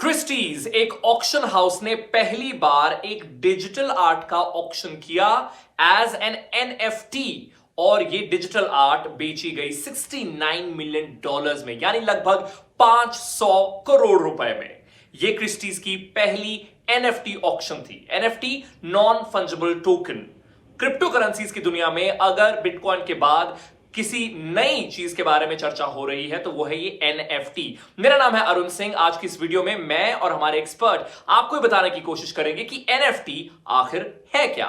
Christie's एक auction house ने पहली बार एक डिजिटल आर्ट का ऑक्शन किया एज एन एनएफटी और ये डिजिटल आर्ट बेची गई 69 मिलियन डॉलर्स में, यानी लगभग 500 करोड़ रुपए में। ये क्रिस्टीज की पहली एनएफटी ऑक्शन थी। NFT non fungible token. Crypto currencies की दुनिया में अगर बिटकॉइन के बाद किसी नई चीज के बारे में चर्चा हो रही है तो वो है ये एनएफटी। मेरा नाम है अरुण सिंह। आज की इस वीडियो में मैं और हमारे एक्सपर्ट आपको बताने की कोशिश करेंगे कि एनएफटी आखिर है क्या।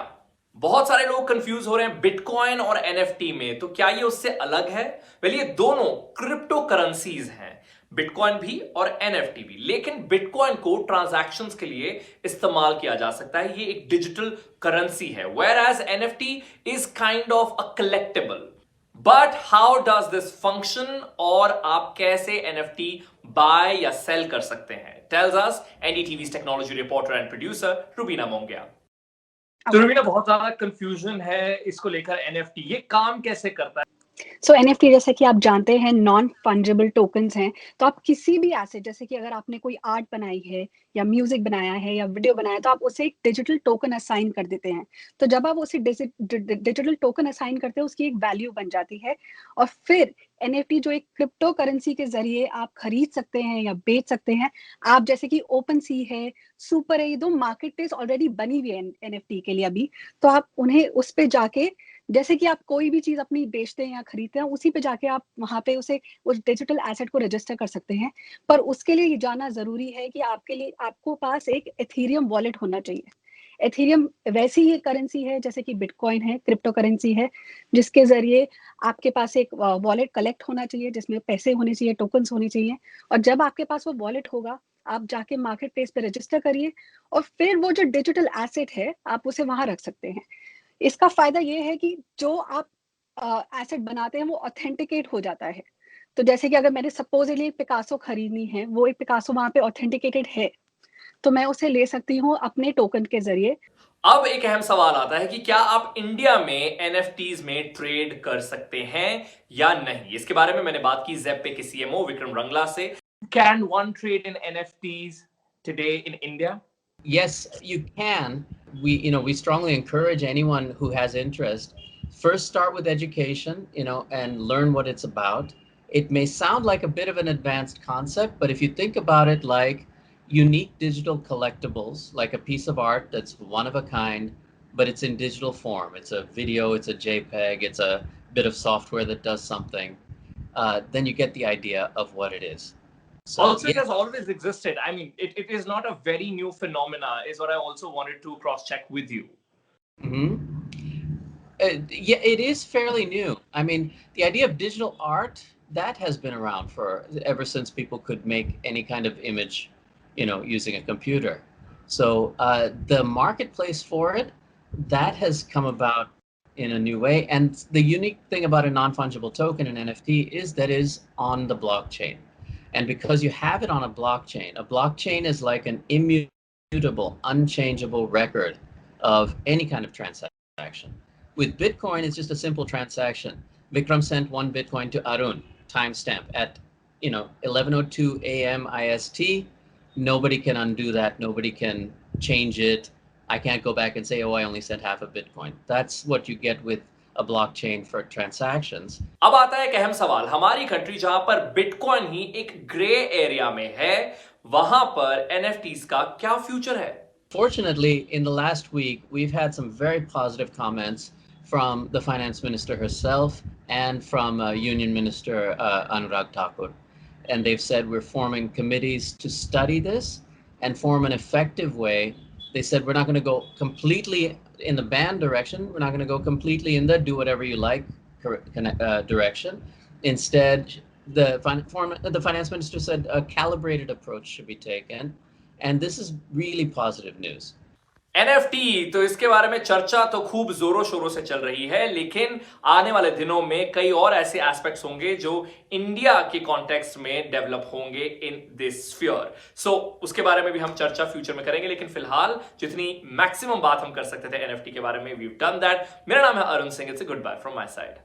बहुत सारे लोग कंफ्यूज हो रहे हैं बिटकॉइन और एनएफटी में, तो क्या ये उससे अलग है? ये दोनों क्रिप्टो करेंसीज हैं, बिटकॉइन भी और एनएफटी भी। लेकिन बिटकॉइन को ट्रांजैक्शंस के लिए इस्तेमाल किया जा सकता है, ये एक डिजिटल करेंसी है, where as NFT is kind of a collectible. But how does this function और आप कैसे एनएफटी बाय या सेल कर सकते हैं? Tells us NDTV's technology reporter and producer Rubina Mongia. तो रुबीना, बहुत ज्यादा कंफ्यूजन है इसको लेकर। एनएफटी ये काम कैसे करता है? एनएफटी जैसे कि आप जानते हैं नॉन फंजिबल टोकन्स हैं। तो आप किसी भी एसेट, जैसे कि अगर आपने कोई आर्ट बनाई है या म्यूजिक बनाया है या वीडियो बनाया है, तो आप उसे एक डिजिटल टोकन असाइन कर देते हैं। तो जब आप उसे डिजिटल टोकन असाइन करते हैं, उसकी एक वैल्यू बन जाती है। और फिर एनएफटी जो एक क्रिप्टो करेंसी के जरिए आप खरीद सकते हैं या बेच सकते हैं। आप जैसे कि ओपन सी है, सुपर है, ये दो मार्केट प्लेस ऑलरेडी बनी हुई है एनएफटी के लिए अभी। तो आप उन्हें उस पे जाके, जैसे कि आप कोई भी चीज अपनी बेचते हैं या खरीदते हैं, उसी पे जाके आप वहां पे उसे उस डिजिटल एसेट को रजिस्टर कर सकते हैं। पर उसके लिए ये जानना जरूरी है कि आपको पास एक एथीरियम वॉलेट होना चाहिए। एथीरियम वैसी ही करेंसी है जैसे कि बिटकॉइन है, क्रिप्टो करेंसी है, जिसके जरिए आपके पास एक वॉलेट कलेक्ट होना चाहिए, जिसमें पैसे होने चाहिए, टोकन्स होने चाहिए। और जब आपके पास वो वॉलेट होगा, आप जाके मार्केट प्लेस पे रजिस्टर करिए और फिर वो जो डिजिटल एसेट है आप उसे वहां रख सकते हैं। इसका फायदा ये है कि जो आप एसेट बनाते हैं वो ऑथेंटिकेट हो जाता है। तो जैसे कि अगर मैंने सपोजली एक पिकासो खरीदनी है, वो एक पिकासो वहां पे ऑथेंटिकेटेड है, तो मैं उसे ले सकती हूँ अपने टोकन के जरिए। अब एक अहम सवाल आता है कि क्या आप इंडिया में एनएफटीज में ट्रेड कर सकते हैं या नहीं। इसके बारे में मैंने बात की ज़ेप्पे के सीएमओ विक्रम रंगला से। Can one trade in NFTs today in India? Yes, you can. We strongly encourage anyone who has interest. First, start with education, and learn what it's about. It may sound like a bit of an advanced concept, but if you think about it like unique digital collectibles, like a piece of art that's one of a kind, but it's in digital form. It's a video, it's a JPEG, it's a bit of software that does something. Then you get the idea of what it is. So, also, it has always existed. I mean, it is not a very new phenomena, is what I also wanted to cross-check with you. Yeah, it is fairly new. I mean, the idea of digital art, that has been around ever since people could make any kind of image, using a computer. So the marketplace for it, that has come about in a new way. And the unique thing about a non-fungible token, an NFT, is that it is on the blockchain. And because you have it on a blockchain is like an immutable, unchangeable record of any kind of transaction. With Bitcoin, it's just a simple transaction. Vikram sent 1 Bitcoin to Arun, timestamp at 11:02 a.m. IST. Nobody can undo that. Nobody can change it. I can't go back and say, oh, I only sent half a Bitcoin. That's what you get with a blockchain for transactions. अब आता है एक अहम सवाल। हमारी country जहां पर bitcoin ही एक ग्रे एरिया में है, वहां पर एनएफटीज का क्या फ्यूचर है? Fortunately, in the last week, we've had some very positive comments from the finance minister herself and from Union Minister Anurag Thakur. And they've said we're forming committees to study this and form an effective way. They said we're not going to go completely in the ban direction. We're not going to go completely in the do whatever you like direction. Instead, the finance minister said a calibrated approach should be taken. And this is really positive news. NFT, तो इसके बारे में चर्चा तो खूब जोरों शोरों से चल रही है, लेकिन आने वाले दिनों में कई और ऐसे एस्पेक्ट्स होंगे जो इंडिया के कॉन्टेक्स्ट में डेवलप होंगे इन दिस स्फीयर। सो उसके बारे में भी हम चर्चा फ्यूचर में करेंगे, लेकिन फिलहाल जितनी मैक्सिमम बात हम कर सकते थे एनएफटी के बारे में, वी हैव डन दैट। मेरा नाम है Arun Singh. It's a goodbye from my side.